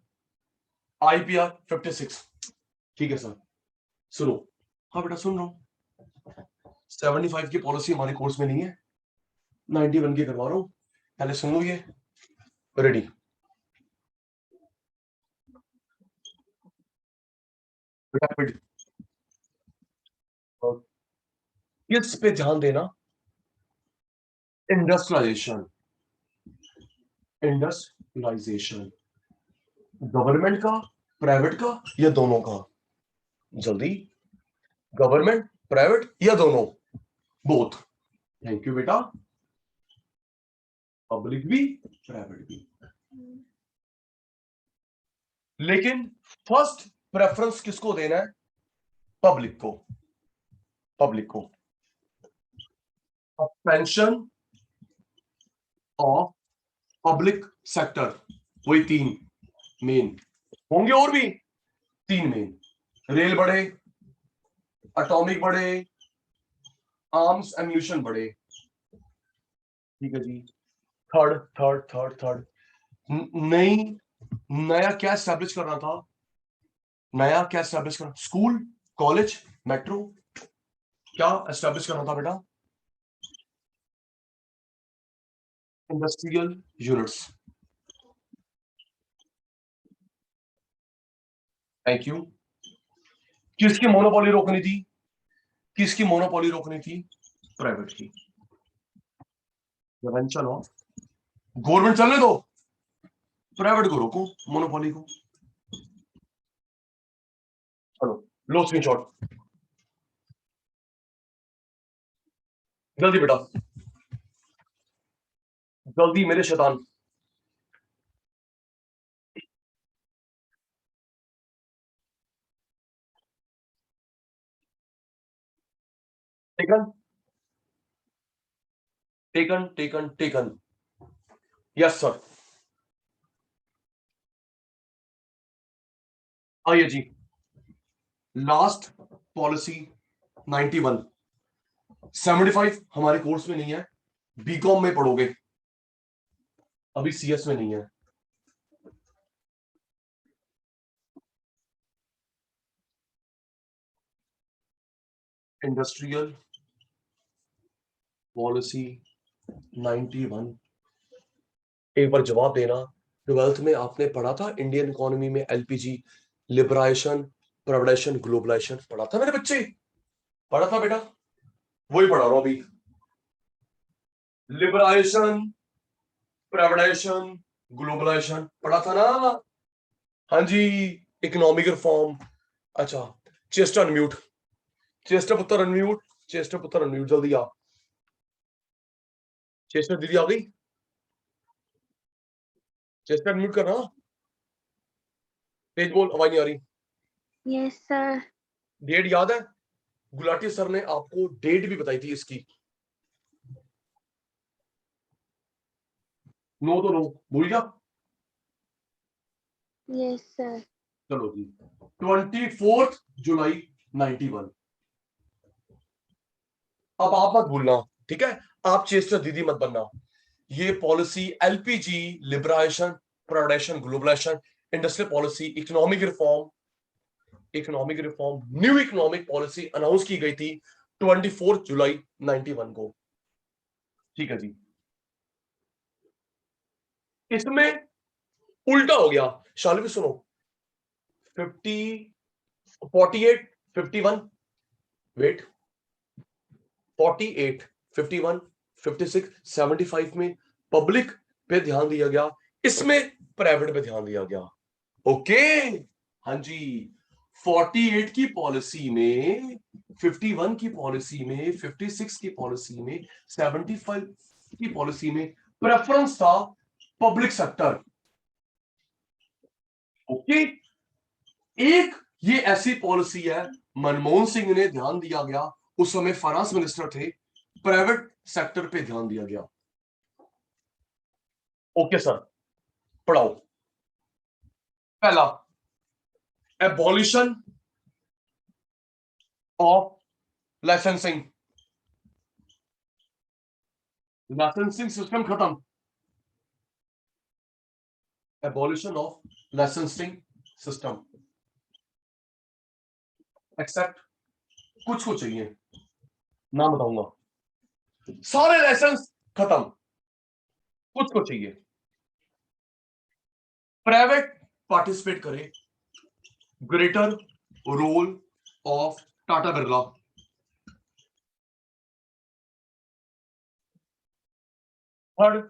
आईपीआर 56, ठीक है सर। सुनो, हाँ बेटा सुन रहा हूं। 75 की पॉलिसी हमारे कोर्स में नहीं है, 91 की करवा रहा हूं, पहले सुन लो ये। रेडी, रैपिड, किस पे ध्यान देना, इंडस्ट्रियलाइजेशन, इंडस्ट्रियलाइजेशन, गवर्नमेंट का, प्राइवेट का, या दोनों का, जल्दी, गवर्नमेंट, प्राइवेट या दोनों, बोथ। थैंक यू बेटा, पब्लिक भी प्राइवेट भी, लेकिन फर्स्ट प्रेफरेंस किसको देना है, पब्लिक को, पब्लिक को। एक्सपेंशन ऑफ पब्लिक सेक्टर, वही 3 मेन होंगे, और भी 3 मेन, रेल बढ़े, एटॉमिक बढ़े, आर्म्स एम्यूनिशन बढ़े, ठीक है जी। थर्ड थर्ड थर्ड थर्ड, नई, नया क्या एस्टेब्लिश करना था, नया क्या एस्टेब्लिश करना, स्कूल, कॉलेज, मेट्रो, क्या एस्टेब्लिश करना था बेटा, इंडस्ट्रियल यूनिट्स। Thank you. किसकी मोनोपोली रोकनी थी, किसकी मोनोपोली रोकनी थी, प्राइवेट की। चलो गवर्नमेंट चलने दो, प्राइवेट को रोको, मोनोपोली को। चलो लो स्क्रीनशॉट, जल्दी बेटा, जल्दी मेरे शैतान। Taken taken taken taken, yes sir. आइए जी, लास्ट पॉलिसी 91, 75 हमारे कोर्स में नहीं है, बीकॉम में पढ़ोगे, अभी सीएस में नहीं है। इंडस्ट्रियल पॉलिसी 91, एक बार जवाब देना। 12th में आपने पढ़ा था इंडियन इकोनॉमी में एलपीजी, लिबराइजेशन, प्रोडक्शन, ग्लोबलाइजेशन, पढ़ा था मेरे बच्चे, पढ़ा था बेटा, वही पढ़ा रहा हूं अभी। लिबराइजेशन, प्राइवेटाइजेशन, ग्लोबलाइजेशन पढ़ा था ना, हाँ जी। इकोनॉमिक रिफॉर्म, अच्छा। चेस्टर अनम्यूट, चेस्टर पुत्र अनम्यूट, चेस्टर पुत्र अनम्यूट, जल्दी आ, चेस्टर दीदी आ गई, चेस्टर अनम्यूट करना, तेज बोल, आवाज नहीं आ रही। Yes sir. डेट याद है, गुलाटी सर ने आपको डेट भी बताई थी इसकी, 9 तो 9 भूल गया, Yes, sir. चलो जी, 24 जुलाई 91। अब आप मत भूलना, ठीक है, आप चेस्टर दीदी मत बनना। ये policy LPG, liberation, production, globalisation, industrial policy, economic reform, new economic policy announce की गई थी 24 जुलाई 91 को। ठीक है जी, इसमें उल्टा हो गया। शाल भी सुनो, 50, 48, 51, वेट, 48, 51, 56, 75 में पब्लिक पे ध्यान दिया गया, इसमें प्राइवेट पे ध्यान दिया गया। ओके, हाँ जी, 48 की पॉलिसी में, 51 की पॉलिसी में, 56 की पॉलिसी में, 75 की पॉलिसी में प्रेफरेंस था पब्लिक सेक्टर। ओके, एक ये ऐसी पॉलिसी है, मनमोहन सिंह ने ध्यान दिया गया, उस समय फाइनेंस मिनिस्टर थे, प्राइवेट सेक्टर पे ध्यान दिया गया। ओके सर, पढ़ाओ। पहला, abolition of licensing, licensing system खत्म, abolition of licensing system, except कुछ को चाहिए, नाम बताऊंगा, सारे लाइसेंस खत्म, कुछ को चाहिए, प्राइवेट पार्टिसिपेट करे, greater role of Tata Birla, third,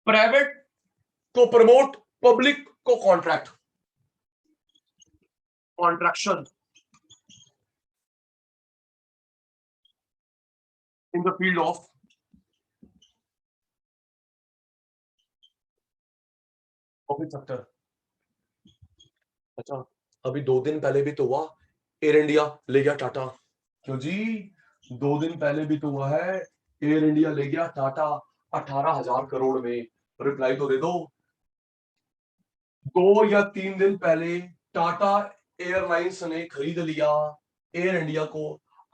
private को प्रमोट, पब्लिक को contract, contraction in the field of public sector. अच्छा, अभी 2 दिन पहले भी तो हुआ, एयर इंडिया ले गया टाटा। क्यों जी, 2 दिन पहले भी तो हुआ है, एयर इंडिया ले गया टाटा 18,000 करोड़ में। रिप्लाई तो दे दो। 2 या 3 दिन पहले टाटा एयरलाइंस ने खरीद लिया एयर इंडिया को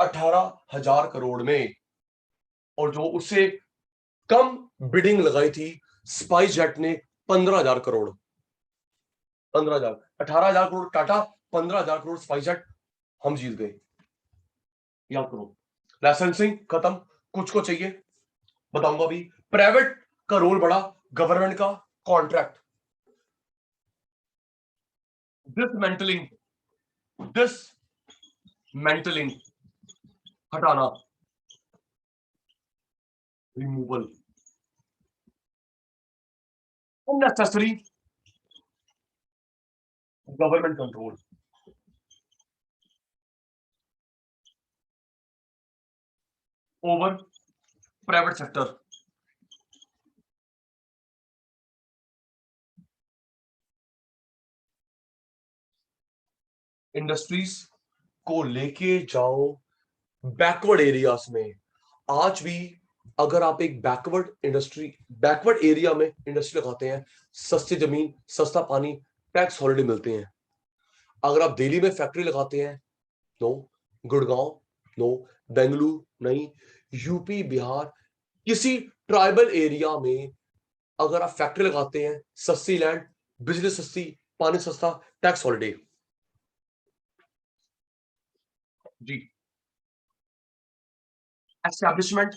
18,000 करोड़ में, और जो उससे कम बिडिंग लगाई थी स्पाइस जेट ने 15,000 करोड़। 15,000, 18,000 करोड़ टाटा, 15,000 करोड़ स्पाइस जेट, हम जीत गए। याद करो, लाइसेंसिंग खत्म, कुछ को चाहिए, बताऊंगा अभी। प्राइवेट का रोल बढ़ा, गवर्नमेंट का कॉन्ट्रैक्ट, डिसमेंटलिंग, डिसमेंटलिंग हटाना, removal, unnecessary government control over private sector. Industries को लेके जाओ बैकवर्ड एरियाज में। आज भी अगर आप एक बैकवर्ड एरिया में इंडस्ट्री लगाते हैं, सस्ती जमीन, सस्ता पानी, टैक्स हॉलिडे मिलते हैं। अगर आप दिल्ली में फैक्ट्री लगाते हैं, नो, गुड़गांव नो, बेंगलुरु नहीं, यूपी, बिहार, किसी ट्राइबल एरिया में अगर आप फैक्ट्री लगाते हैं, सस्ती लैंड, बिजली सस्ती, पानी सस्ता, टैक्स हॉलिडे जी। Establishment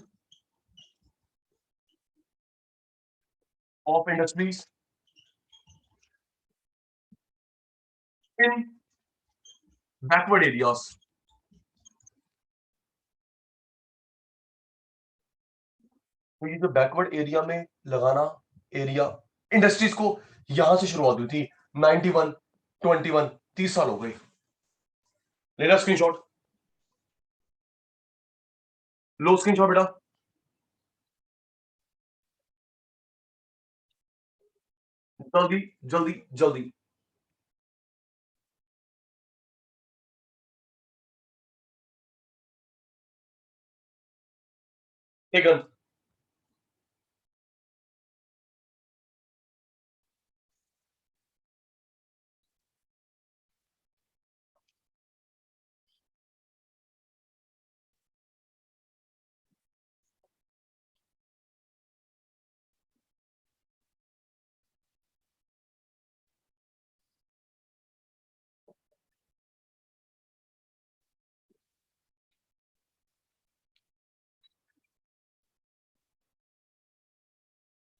of industries in backward areas. तो ये जो बैकवर्ड एरिया में लगाना, एरिया इंडस्ट्रीज को यहां से शुरुआत हुई थी 91, 21, 30 साल हो गए। लेना स्क्रीनशॉट, लो स्क्रीनशॉट बेटा। जल्दी जल्दी जल्दी। एक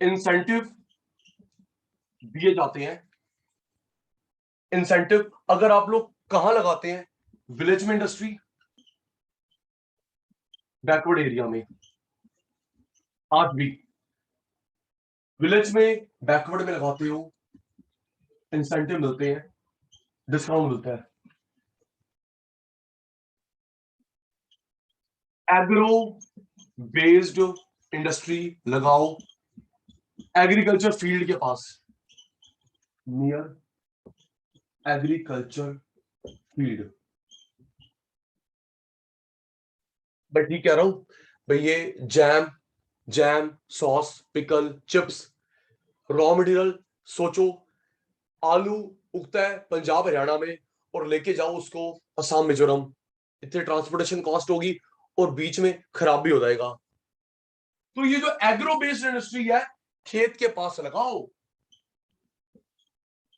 इंसेंटिव दिए जाते हैं। इंसेंटिव अगर आप लोग कहां लगाते हैं, विलेज में इंडस्ट्री, बैकवर्ड एरिया में, आज भी विलेज में बैकवर्ड में लगाते हो, इंसेंटिव मिलते हैं, डिस्काउंट मिलता है। एग्रो बेस्ड इंडस्ट्री लगाओ एग्रीकल्चर फील्ड के पास, नियर एग्रीकल्चर फील्ड। मैं ठीक कह रहा हूं भाई, ये jam, jam, sauce, pickle, chips, raw material. सोचो आलू उगता है पंजाब हरियाणा में और लेके जाओ उसको असम मिजोरम, इतने ट्रांसपोर्टेशन कॉस्ट होगी और बीच में खराब भी हो जाएगा। तो ये जो एग्रो बेस्ड इंडस्ट्री है, खेत के पास लगाओ,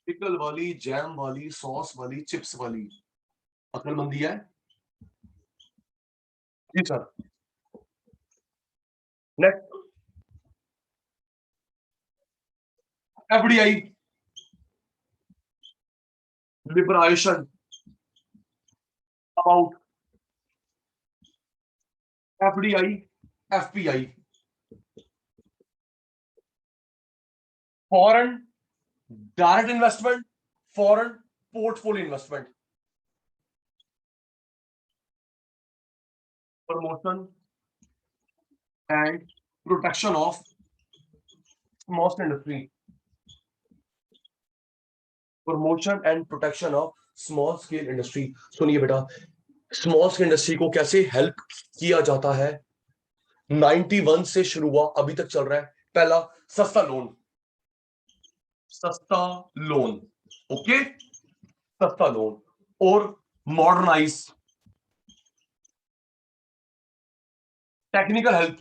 पिकल वाली, जैम वाली, सॉस वाली, चिप्स वाली। अकलमंदी है जी sir. Next, FDI, liberalisation about FDI, FPI, foreign direct investment, foreign portfolio investment, promotion and protection of small industry, promotion and protection of small scale industry. सुनिए बेटा, स्मॉल स्केल इंडस्ट्री को कैसे help किया जाता है, 91 से शुरू हुआ, अभी तक चल रहा है। पहला, सस्ता लोन, सस्ता लोन, ओके, सस्ता लोन और modernise, technical help,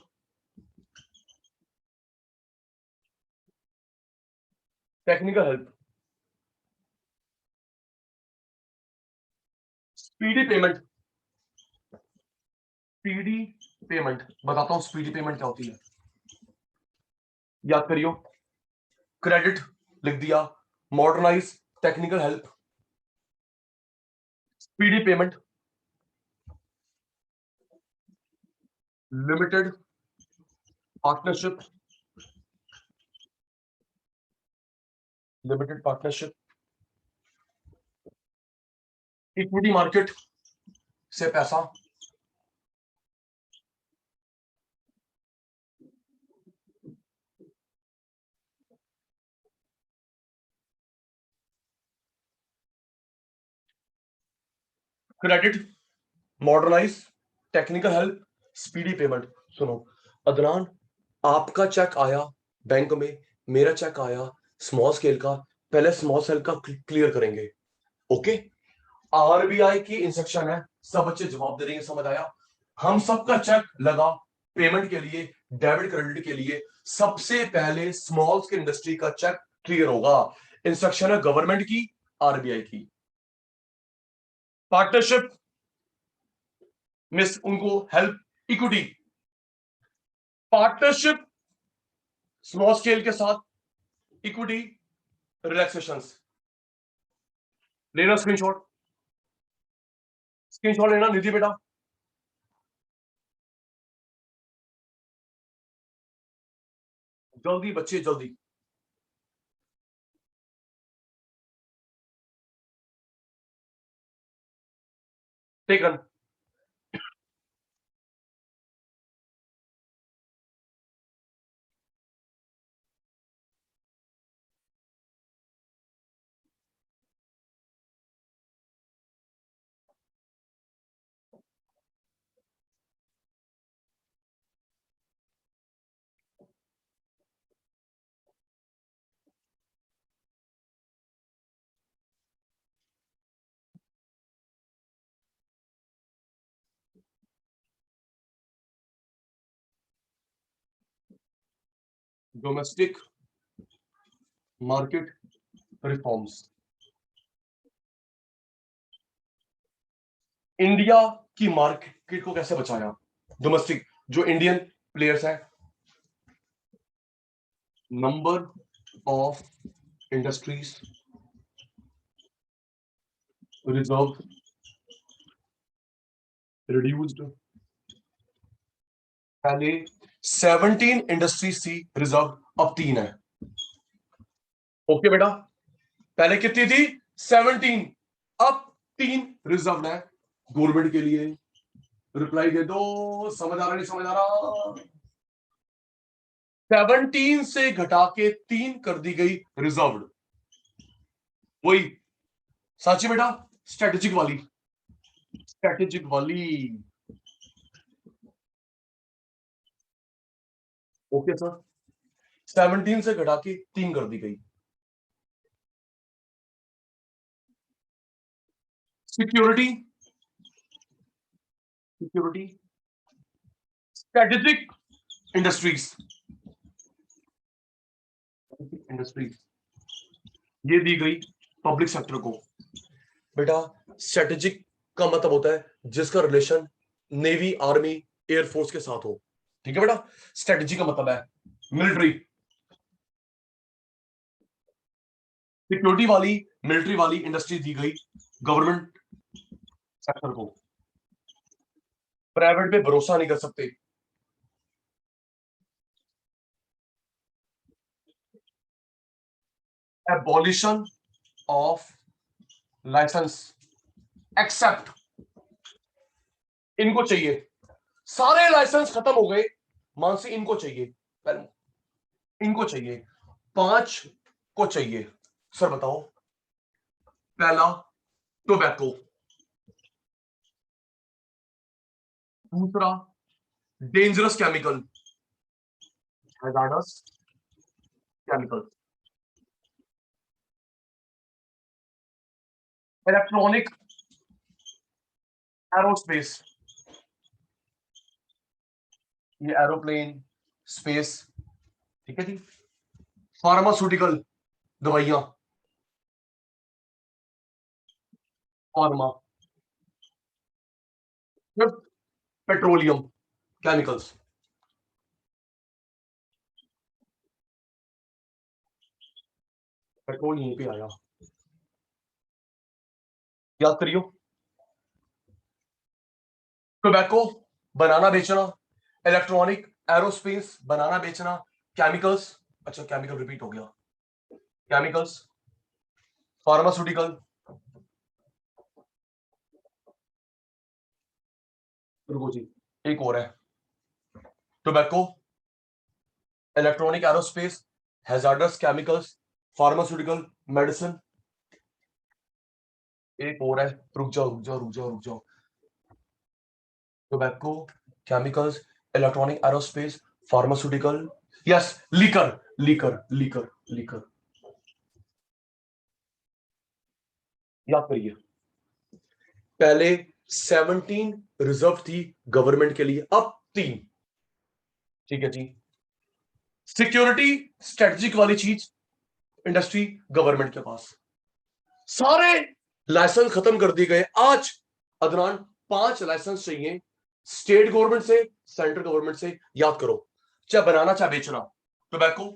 technical help, speedy payment, speedy payment. बताता हूं स्पीडी पेमेंट क्या होती है, याद करियो, क्रेडिट लिख दिया, modernise, technical help, speedy payment, limited partnership, limited partnership, equity market से पैसा, credit, modernise, technical help, speedy payment. सुनो अदनान, आपका चेक आया बैंक में, मेरा चेक आया स्मॉल स्केल का, पहले स्मॉल स्केल का क्लियर करेंगे, ओके। आरबीआई की इंस्ट्रक्शन है, सब बच्चे जवाब दे रहे हैं, समझ आया। हम सबका चेक लगा पेमेंट के लिए, डेबिट क्रेडिट के लिए, सबसे पहले स्मॉल स्केल इंडस्ट्री का चेक क्लियर होगा। इंस्ट्रक्शन है गवर्नमेंट की, आरबीआई की। पार्टनरशिप मिस उनको help, equity, partnership small scale के साथ, इक्विटी, रिलैक्सेशंस। लेना स्क्रीनशॉट, स्क्रीनशॉट लेना निधि बेटा। जल्दी बच्चे जल्दी, take run. Domestic market reforms, India की मार्केट को कैसे बचाया, डोमेस्टिक जो इंडियन प्लेयर्स हैं, number of industries reserve reduced. पहले 17 इंडस्ट्रीज थी रिजर्व, अब 3 है। ओके बेटा, पहले कितनी थी? 17, अब 3 रिजर्व है गवर्नमेंट के लिए। रिप्लाई दे दो, समझ आ रहा नहीं समझ आ रहा? 17 से घटा के 3 कर दी गई रिजर्व्ड। वही साची बेटा, स्ट्रेटेजिक वाली, स्ट्रेटेजिक वाली। ओके सर, 17 से घटा के 3 कर दी गई। Security, security strategic industries, industries ये दी गई पब्लिक सेक्टर को। बेटा स्ट्रेटेजिक का मतलब होता है जिसका रिलेशन नेवी, आर्मी, एयरफोर्स के साथ हो। ठीक है बेटा, स्ट्रेटेजी का मतलब है मिलिट्री। सिक्योरिटी वाली, मिलिट्री वाली इंडस्ट्री दी गई गवर्नमेंट सेक्टर को। प्राइवेट पे भरोसा नहीं कर सकते। एबॉलिशन ऑफ लाइसेंस एक्सेप्ट, इनको चाहिए, सारे लाइसेंस खत्म हो गए, मानसी इनको चाहिए, इनको चाहिए, 5 को चाहिए। सर बताओ, पहला टोबैको, दूसरा dangerous chemical, hazards chemical, electronic aerospace, ये एरोप्लेन स्पेस, ठीक है जी। फार्मास्यूटिकल, दवाइयां, फार्मा, पेट्रोलियम केमिकल्स। पेट्रोल यहीं पे आया, याद करियो। टोबैको बनाना बेचना, इलेक्ट्रॉनिक एरोस्पेस बनाना बेचना, केमिकल्स, अच्छा केमिकल रिपीट हो गया, केमिकल्स, फार्मास्यूटिकल, रुको जी एक और है, tobacco, electronic aerospace, hazards chemicals, pharmaceutical, medicine, एक और है, रुक जाओ रुक जाओ रुक जाओ रुक जाओ, tobacco, chemicals, electronic aerospace, pharmaceutical, yes liquor, liquor liquor liquor, याद करिए। पहले 17 रिजर्व थी गवर्नमेंट के लिए, अब 3। ठीक है जी। सिक्योरिटी स्ट्रेटेजिक वाली चीज, इंडस्ट्री गवर्नमेंट के पास, सारे लाइसेंस खत्म कर दिए गए आज। अदनान 5 लाइसेंस चाहिए स्टेट गवर्नमेंट से, सेंट्रल गवर्नमेंट से, याद करो, चाहे बनाना चाहे बेचना। Tobacco,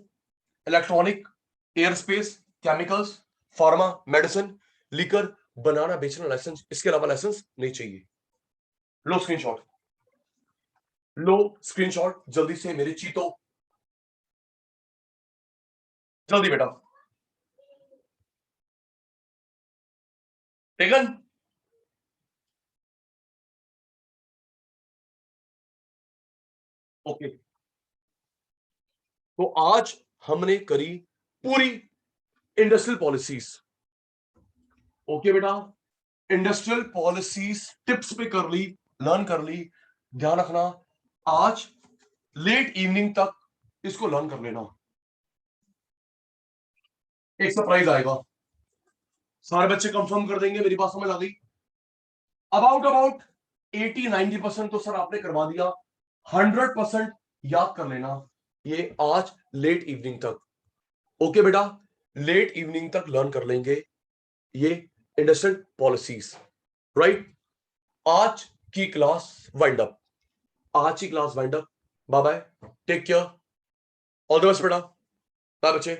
electronic, airspace, chemicals, pharma, medicine, liquor, बनाना बेचना लाइसेंस, इसके अलावा लाइसेंस नहीं चाहिए। लो स्क्रीनशॉट, लो स्क्रीनशॉट जल्दी से मेरे चीतो, जल्दी बेटा, टेकन। ओके, तो आज हमने करी पूरी इंडस्ट्रियल पॉलिसीज। ओके बेटा, इंडस्ट्रियल पॉलिसीज टिप्स पे कर ली, लर्न कर ली। ध्यान रखना आज लेट इवनिंग तक इसको लर्न कर लेना, एक सरप्राइज आएगा। सारे बच्चे कंफर्म कर देंगे, मेरी बात समझ आ गई? अबाउट 80-90% तो सर आपने करवा दिया, 100% याद कर लेना ये आज लेट इवनिंग तक। ओके बेटा, लेट इवनिंग तक लर्न कर लेंगे ये इंडस्ट्रियल पॉलिसीज, राइट। आज की क्लास वाइंड अप, आज की class wind up, bye bye, take care, all the best बेटा। बाय बच्चे।